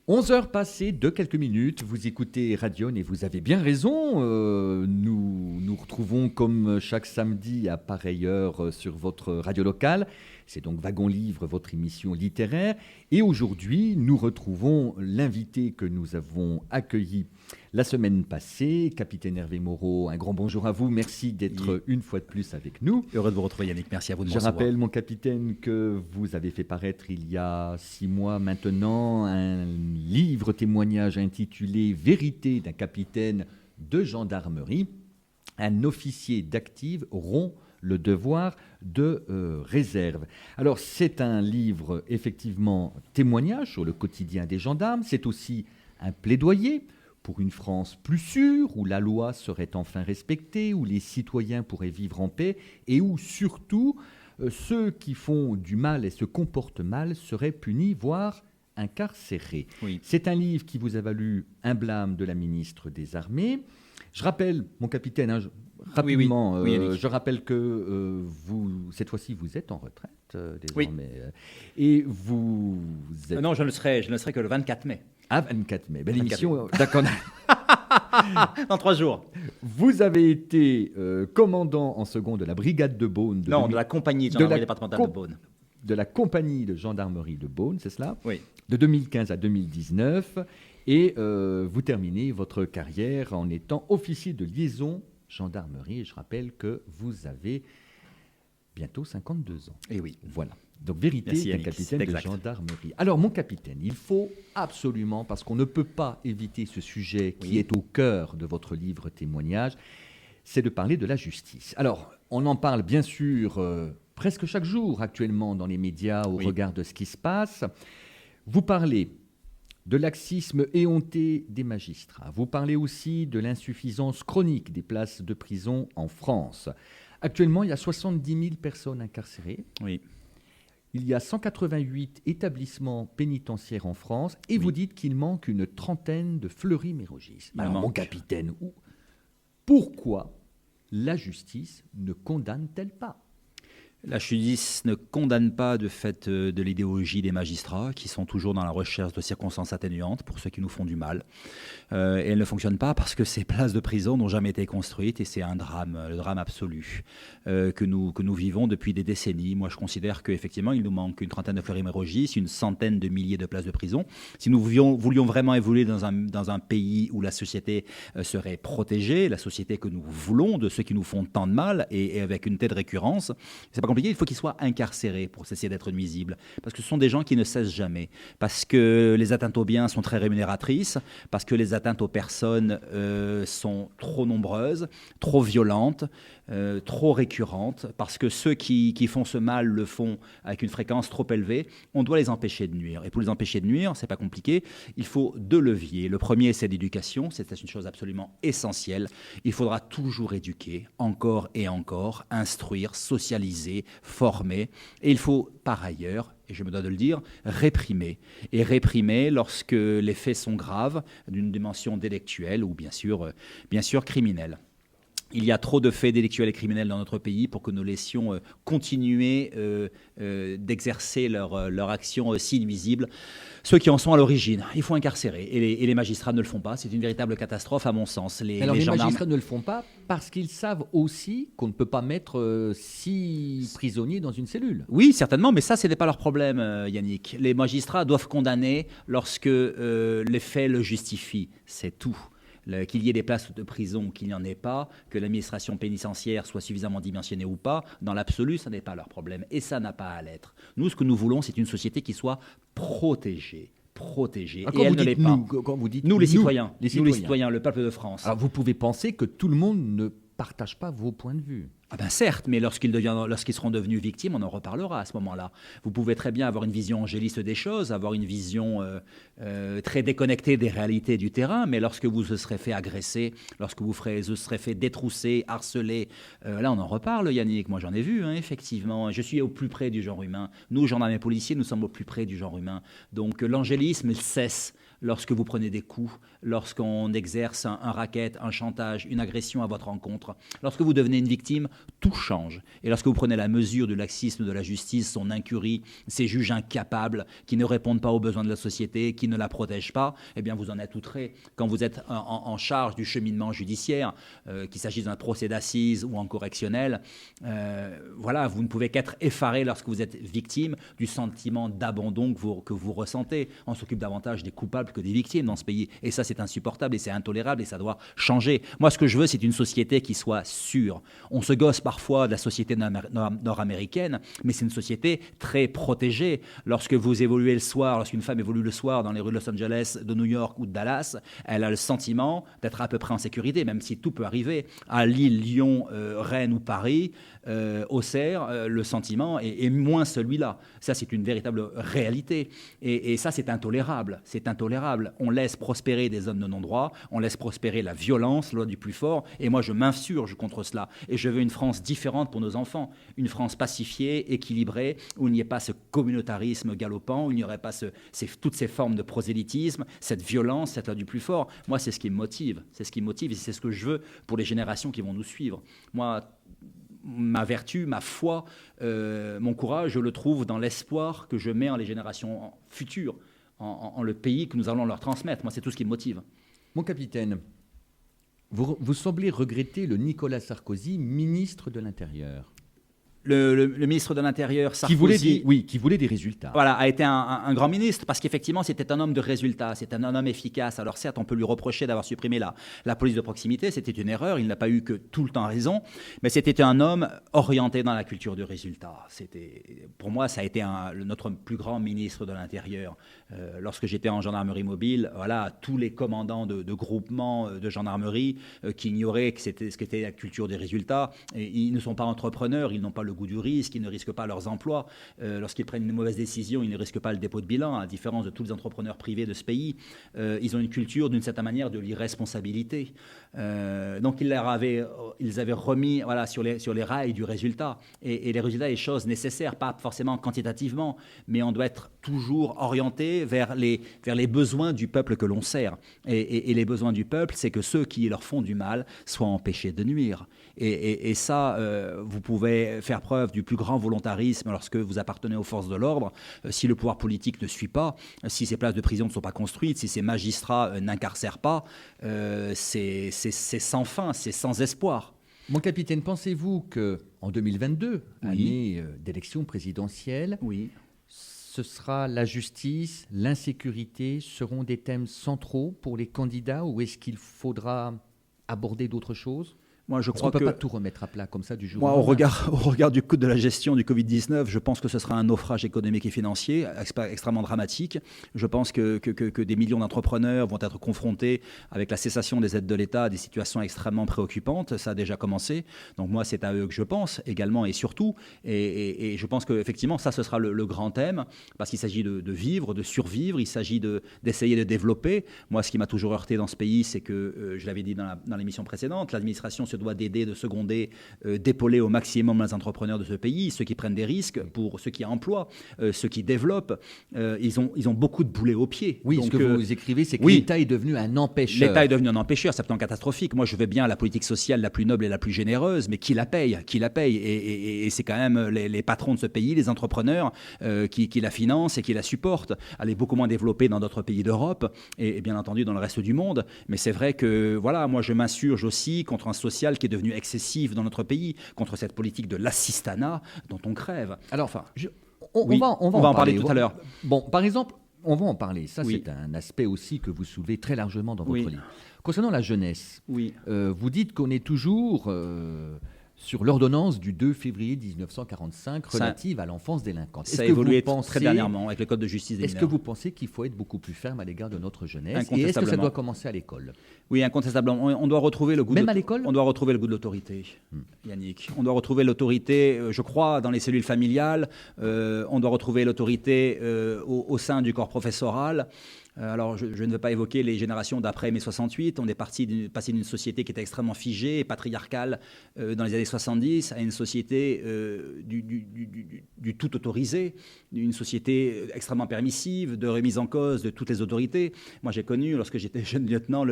11 heures passées de quelques minutes, vous écoutez Radion et vous avez bien raison. Nous nous retrouvons comme chaque samedi à pareille heure sur votre radio locale. C'est donc Wagon Livre, votre émission littéraire. Et aujourd'hui, nous retrouvons l'invité que nous avons accueilli la semaine passée, Capitaine Hervé Moreau. Un grand bonjour à vous. Merci d'être une fois de plus avec nous. Heureux de vous retrouver, Yannick. Merci à vous de me Je recevoir. rappelle, mon capitaine, que vous avez fait paraître il y a 6 mois maintenant un livre témoignage intitulé « Vérité d'un capitaine de gendarmerie ». Un officier d'active rompt le devoir de réserve. Alors, c'est un livre, effectivement, témoignage sur le quotidien des gendarmes. C'est aussi un plaidoyer pour une France plus sûre, où la loi serait enfin respectée, où les citoyens pourraient vivre en paix et où, surtout, ceux qui font du mal et se comportent mal seraient punis, voire incarcérés. Oui. C'est un livre qui vous a valu un blâme de la ministre des Armées. Je rappelle, mon capitaine, rapidement, Oui, je rappelle que vous, cette fois-ci, vous êtes en retraite désormais. Oui. Et vous êtes... Non, je ne le serai que le 24 mai. Ah, 24 mai. Belle émission. D'accord. Dans 3 jours. Vous avez été commandant en second de la brigade de Beaune. De la compagnie de gendarmerie départementale de Beaune. De la compagnie de gendarmerie de Beaune, c'est cela ? Oui. De 2015 à 2019. Et vous terminez votre carrière en étant officier de liaison gendarmerie. Et je rappelle que vous avez bientôt 52 ans. Et oui. Voilà. Donc, vérité d'un capitaine de gendarmerie. Alors, mon capitaine, il faut absolument, parce qu'on ne peut pas éviter ce sujet qui est au cœur de votre livre témoignage, c'est de parler de la justice. Alors, on en parle bien sûr presque chaque jour actuellement dans les médias au regard de ce qui se passe. Vous parlez de laxisme éhonté des magistrats. Vous parlez aussi de l'insuffisance chronique des places de prison en France. Actuellement, il y a 70 000 personnes incarcérées. Oui. Il y a 188 établissements pénitentiaires en France et vous dites qu'il manque une trentaine de Fleury-Mérogis. Alors, mon capitaine, pourquoi la justice ne condamne-t-elle pas ? La justice ne condamne pas de fait de l'idéologie des magistrats qui sont toujours dans la recherche de circonstances atténuantes pour ceux qui nous font du mal. Et elle ne fonctionne pas parce que ces places de prison n'ont jamais été construites et c'est un drame, le drame absolu que nous vivons depuis des décennies. Moi, je considère qu'effectivement, il nous manque une trentaine de Fleury-Mérogis, une centaine de milliers de places de prison. Si nous voulions vraiment évoluer dans un pays où la société serait protégée, la société que nous voulons de ceux qui nous font tant de mal et avec une telle récurrence, c'est pas compliqué, il faut qu'ils soient incarcérés pour cesser d'être nuisibles. Parce que ce sont des gens qui ne cessent jamais. Parce que les atteintes aux biens sont très rémunératrices. Parce que les atteintes aux personnes sont trop nombreuses, trop violentes, trop récurrentes. Parce que ceux qui font ce mal le font avec une fréquence trop élevée. On doit les empêcher de nuire. Et pour les empêcher de nuire, c'est pas compliqué. Il faut 2 leviers. Le premier, c'est l'éducation. C'est une chose absolument essentielle. Il faudra toujours éduquer, encore et encore, instruire, socialiser, former. Et il faut, par ailleurs, et je me dois de le dire, réprimer. Et réprimer lorsque les faits sont graves, d'une dimension délictuelle ou bien sûr criminelle. Il y a trop de faits délictuels et criminels dans notre pays pour que nous laissions continuer d'exercer leur action si nuisible. Ceux qui en sont à l'origine, il faut incarcérer. Et les magistrats ne le font pas. C'est une véritable catastrophe, à mon sens. Les magistrats ne le font pas parce qu'ils savent aussi qu'on ne peut pas mettre 6 prisonniers dans une cellule. Oui, certainement, mais ça, ce n'est pas leur problème, Yannick. Les magistrats doivent condamner lorsque les faits le justifient. C'est tout. Qu'il y ait des places de prison ou qu'il n'y en ait pas, que l'administration pénitentiaire soit suffisamment dimensionnée ou pas, dans l'absolu, ça n'est pas leur problème. Et ça n'a pas à l'être. Nous, ce que nous voulons, c'est une société qui soit protégée. Et elle ne l'est pas. Quand vous dites nous, les citoyens, le peuple de France. Alors, vous pouvez penser que tout le monde ne partage pas vos points de vue. Ah ben certes, mais lorsqu'ils seront devenus victimes, on en reparlera à ce moment-là. Vous pouvez très bien avoir une vision angéliste des choses, avoir une vision très déconnectée des réalités du terrain, mais lorsque vous se serez fait agresser, lorsque vous serez fait détrousser, harceler, là on en reparle, Yannick. Moi j'en ai vu, effectivement. Je suis au plus près du genre humain. Nous, gendarmes et policiers, nous sommes au plus près du genre humain. Donc l'angélisme cesse. lorsque vous prenez des coups, lorsqu'on exerce un racket, un chantage, une agression à votre encontre, lorsque vous devenez une victime, tout change. Et lorsque vous prenez la mesure du laxisme de la justice, son incurie, ses juges incapables, qui ne répondent pas aux besoins de la société, qui ne la protègent pas, eh bien vous en êtes outré. Quand vous êtes en charge du cheminement judiciaire, qu'il s'agisse d'un procès d'assises ou en correctionnel, voilà, vous ne pouvez qu'être effaré lorsque vous êtes victime du sentiment d'abandon que vous ressentez. On s'occupe davantage des coupables que des victimes dans ce pays. Et ça, c'est insupportable et c'est intolérable et ça doit changer. Moi, ce que je veux, c'est une société qui soit sûre. On se gosse parfois de la société nord-américaine, mais c'est une société très protégée. Lorsque vous évoluez le soir, lorsqu'une femme évolue le soir dans les rues de Los Angeles, de New York ou de Dallas, elle a le sentiment d'être à peu près en sécurité, même si tout peut arriver. À Lille, Lyon, Rennes ou Paris, Auxerre, le sentiment est moins celui-là. Ça, c'est une véritable réalité. Et ça, c'est intolérable. C'est intolérable. On laisse prospérer des zones de non-droit, on laisse prospérer la violence, loi du plus fort. Et moi, je m'insurge contre cela. Et je veux une France différente pour nos enfants. Une France pacifiée, équilibrée, où il n'y ait pas ce communautarisme galopant, où il n'y aurait pas toutes ces formes de prosélytisme, cette violence, cette loi du plus fort. Moi, c'est ce qui me motive. C'est ce qui me motive et c'est ce que je veux pour les générations qui vont nous suivre. Moi, ma vertu, ma foi, mon courage, je le trouve dans l'espoir que je mets en les générations futures, en le pays que nous allons leur transmettre. Moi, c'est tout ce qui me motive. Mon capitaine, vous semblez regretter le Nicolas Sarkozy, ministre de l'Intérieur. Le ministre de l'Intérieur, Sarkozy, qui voulait des résultats. Voilà, a été un grand ministre parce qu'effectivement, c'était un homme de résultats, c'était un homme efficace. Alors certes, on peut lui reprocher d'avoir supprimé la police de proximité, c'était une erreur, il n'a pas eu que tout le temps raison, mais c'était un homme orienté dans la culture du résultat. Pour moi, ça a été notre plus grand ministre de l'Intérieur. Lorsque j'étais en gendarmerie mobile, voilà, tous les commandants de groupements de gendarmerie qui ignoraient ce qu'était la culture des résultats, et ils ne sont pas entrepreneurs, ils n'ont pas le goût du risque, ils ne risquent pas leurs emplois. Lorsqu'ils prennent une mauvaise décision, ils ne risquent pas le dépôt de bilan, à la différence de tous les entrepreneurs privés de ce pays. Ils ont une culture, d'une certaine manière, de l'irresponsabilité. Donc, ils avaient remis sur les rails du résultat. Et les résultats, les choses nécessaires, pas forcément quantitativement, mais on doit être toujours orienté vers les besoins du peuple que l'on sert. Et les besoins du peuple, c'est que ceux qui leur font du mal soient empêchés de nuire. Et ça, vous pouvez faire preuve du plus grand volontarisme lorsque vous appartenez aux forces de l'ordre. Si le pouvoir politique ne suit pas, si ces places de prison ne sont pas construites, si ces magistrats n'incarcèrent pas, c'est sans fin, c'est sans espoir. Mon capitaine, pensez-vous qu'en 2022, année d'élection présidentielle, ce sera la justice, l'insécurité seront des thèmes centraux pour les candidats ou est-ce qu'il faudra aborder d'autres choses ? Moi, je crois qu'on ne peut pas tout remettre à plat comme ça du jour au regard du coût de la gestion du Covid-19, je pense que ce sera un naufrage économique et financier extrêmement dramatique. Je pense que des millions d'entrepreneurs vont être confrontés avec la cessation des aides de l'État à des situations extrêmement préoccupantes. Ça a déjà commencé. Donc moi, c'est à eux que je pense également et surtout. Et je pense qu'effectivement, ça, ce sera le grand thème parce qu'il s'agit de vivre, de survivre. Il s'agit d'essayer de développer. Moi, ce qui m'a toujours heurté dans ce pays, c'est que, je l'avais dit dans l'émission précédente, l'administration se doit d'aider, de seconder, d'épauler au maximum les entrepreneurs de ce pays, ceux qui prennent des risques, pour ceux qui emploient, ceux qui développent. Ils ont beaucoup de boulets aux pieds. Oui, donc, ce que vous écrivez, c'est que l'État est devenu un empêcheur. L'État est devenu un empêcheur, c'est pourtant catastrophique. Moi, je veux bien la politique sociale la plus noble et la plus généreuse, mais qui la paye? Et c'est quand même les patrons de ce pays, les entrepreneurs, qui la financent et qui la supportent. Elle est beaucoup moins développée dans d'autres pays d'Europe et bien entendu dans le reste du monde. Mais c'est vrai que, voilà, moi, je m'insurge aussi contre un social qui est devenu excessive dans notre pays, contre cette politique de l'assistanat dont on crève. Alors, on va en parler tout à l'heure. Bon, par exemple, on va en parler. Ça, c'est un aspect aussi que vous soulevez très largement dans votre livre. Concernant la jeunesse, vous dites qu'on est toujours sur l'ordonnance du 2 février 1945 relative à l'enfance délinquante. Ça a évolué très dernièrement avec le Code de justice des mineurs. Est-ce que vous pensez qu'il faut être beaucoup plus ferme à l'égard de notre jeunesse? Et est-ce que ça doit commencer à l'école? Oui, incontestablement. On doit retrouver le goût à l'école. On doit retrouver le goût de l'autorité, Yannick. On doit retrouver l'autorité, je crois, dans les cellules familiales. On doit retrouver l'autorité au sein du corps professoral. Alors, je ne veux pas évoquer les générations d'après mai 68. On est passé d'une société qui était extrêmement figée et patriarcale dans les années 70 à une société du tout autorisé, une société extrêmement permissive, de remise en cause de toutes les autorités. Moi, j'ai connu, lorsque j'étais jeune lieutenant,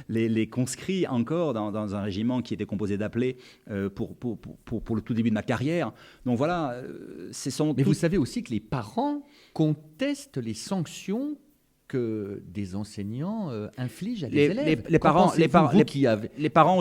les conscrits encore dans un régiment qui était composé d'appelés pour le tout début de ma carrière. Donc voilà, Mais vous savez aussi que les parents contestent les sanctions que des enseignants infligent à des élèves. Les parents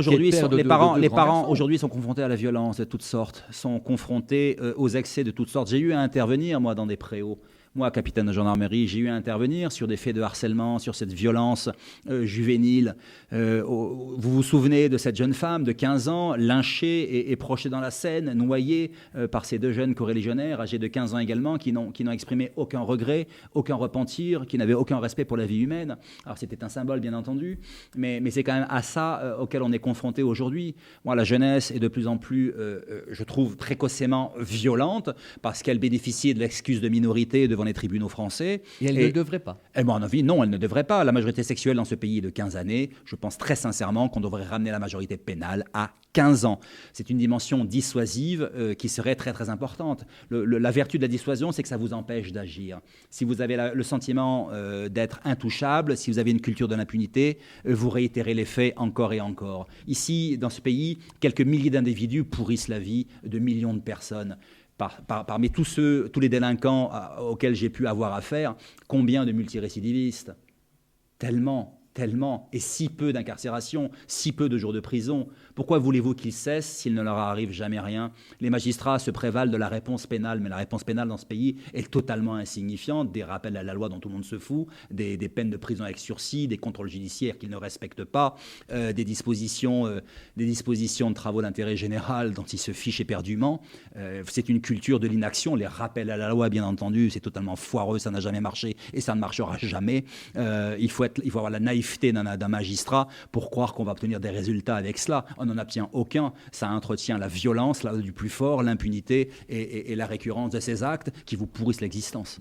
aujourd'hui sont confrontés à la violence de toutes sortes, sont confrontés aux excès de toutes sortes. J'ai eu à intervenir, moi, dans des préaux. Moi, capitaine de gendarmerie, j'ai eu à intervenir sur des faits de harcèlement, sur cette violence juvénile. Vous vous souvenez de cette jeune femme de 15 ans, lynchée et projetée dans la Seine, noyée par ces deux jeunes coreligionnaires, âgés de 15 ans également, qui n'ont exprimé aucun regret, aucun repentir, qui n'avaient aucun respect pour la vie humaine. Alors c'était un symbole, bien entendu, mais c'est quand même à ça auquel on est confronté aujourd'hui. Moi, la jeunesse est de plus en plus, je trouve, précocement violente, parce qu'elle bénéficie de l'excuse de minorité devant les tribunaux français. Et elle ne devrait pas. À mon avis, non, elle ne devrait pas. La majorité sexuelle dans ce pays est de 15 années. Je pense très sincèrement qu'on devrait ramener la majorité pénale à 15 ans. C'est une dimension dissuasive qui serait très, très importante. La vertu de la dissuasion, c'est que ça vous empêche d'agir. Si vous avez le sentiment d'être intouchable, si vous avez une culture de l'impunité, vous réitérez les faits encore et encore. Ici, dans ce pays, quelques milliers d'individus pourrissent la vie de millions de personnes. Parmi tous les délinquants auxquels j'ai pu avoir affaire, combien de multirécidivistes ? Tellement, et si peu d'incarcération, si peu de jours de prison. Pourquoi voulez-vous qu'ils cessent s'il ne leur arrive jamais rien ? Les magistrats se prévalent de la réponse pénale, mais la réponse pénale dans ce pays est totalement insignifiante. Des rappels à la loi dont tout le monde se fout, des peines de prison avec sursis, des contrôles judiciaires qu'ils ne respectent pas, des dispositions de travaux d'intérêt général dont ils se fichent éperdument. C'est une culture de l'inaction. Les rappels à la loi, bien entendu, c'est totalement foireux, ça n'a jamais marché et ça ne marchera jamais. Il faut avoir la naïveté d'un magistrat pour croire qu'on va obtenir des résultats avec cela. On n'en obtient aucun. Ça entretient la violence là, du plus fort, l'impunité et la récurrence de ces actes qui vous pourrissent l'existence.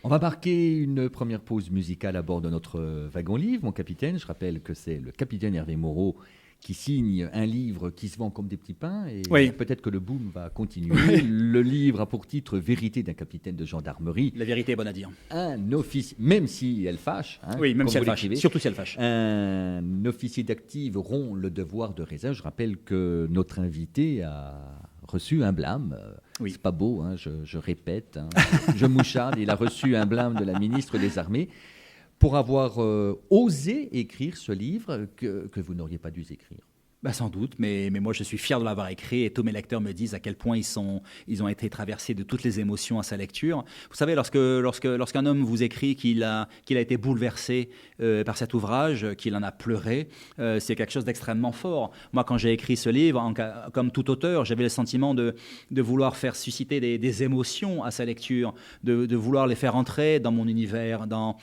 On va marquer une première pause musicale à bord de notre wagon-livre, mon capitaine. Je rappelle que c'est le capitaine Hervé Moreau qui signe un livre qui se vend comme des petits pains. Et oui. Peut-être que le boom va continuer. Le livre a pour titre « Vérité d'un capitaine de gendarmerie ». La vérité est bonne à dire. Un officier, même si elle fâche. Oui, même si elle fâche. Surtout si elle fâche. Un officier d'active rompt le devoir de raison. Je rappelle que notre invité a reçu un blâme. Oui. C'est pas beau, je répète. Je moucharde. Il a reçu un blâme de la ministre des Armées pour avoir osé écrire ce livre que vous n'auriez pas dû écrire. Sans doute, mais moi je suis fier de l'avoir écrit et tous mes lecteurs me disent à quel point ils ont été traversés de toutes les émotions à sa lecture. Vous savez, lorsqu'un homme vous écrit qu'il a été bouleversé par cet ouvrage, qu'il en a pleuré, c'est quelque chose d'extrêmement fort. Moi, quand j'ai écrit ce livre, comme tout auteur, j'avais le sentiment de vouloir faire susciter des émotions à sa lecture, de vouloir les faire entrer dans mon univers, dans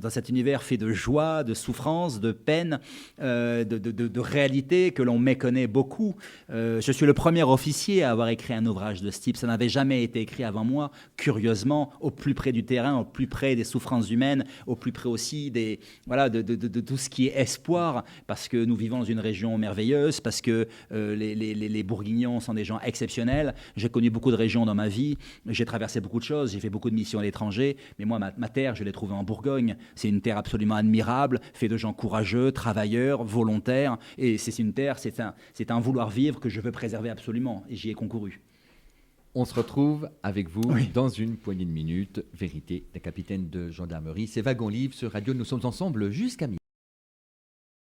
cet univers fait de joie, de souffrance, de peine, de réalité que l'on méconnaît beaucoup. Je suis le premier officier à avoir écrit un ouvrage de ce type. Ça n'avait jamais été écrit avant moi, curieusement, au plus près du terrain, au plus près des souffrances humaines, au plus près aussi de tout ce qui est espoir, parce que nous vivons dans une région merveilleuse, parce que les Bourguignons sont des gens exceptionnels. J'ai connu beaucoup de régions dans ma vie, j'ai traversé beaucoup de choses, j'ai fait beaucoup de missions à l'étranger, mais moi, ma terre, je l'ai trouvée en Bourgogne. C'est une terre absolument admirable, faite de gens courageux, travailleurs, volontaires, et c'est une terre, c'est un vouloir vivre que je veux préserver absolument, et j'y ai concouru. On se retrouve avec vous dans une poignée de minutes. Vérité d'un capitaine de gendarmerie. C'est Wagon Livre sur Radio. Nous sommes ensemble jusqu'à midi.